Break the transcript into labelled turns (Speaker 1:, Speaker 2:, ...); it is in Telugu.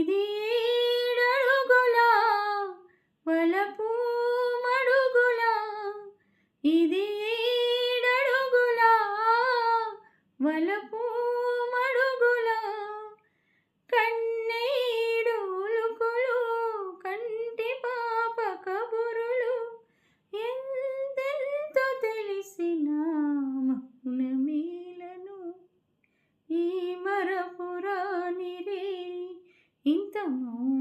Speaker 1: ఇది ఏడడుగుల వలపు మడుగుల, ఇది ఏడడుగుల వలపు మడుగుల, కన్నీడు ఉలుకులు కంటి పాప కబురులు, ఎంతెంతో తెలిసిన మౌనమేలను ఈ మరపురానిరే ఇంత మౌనం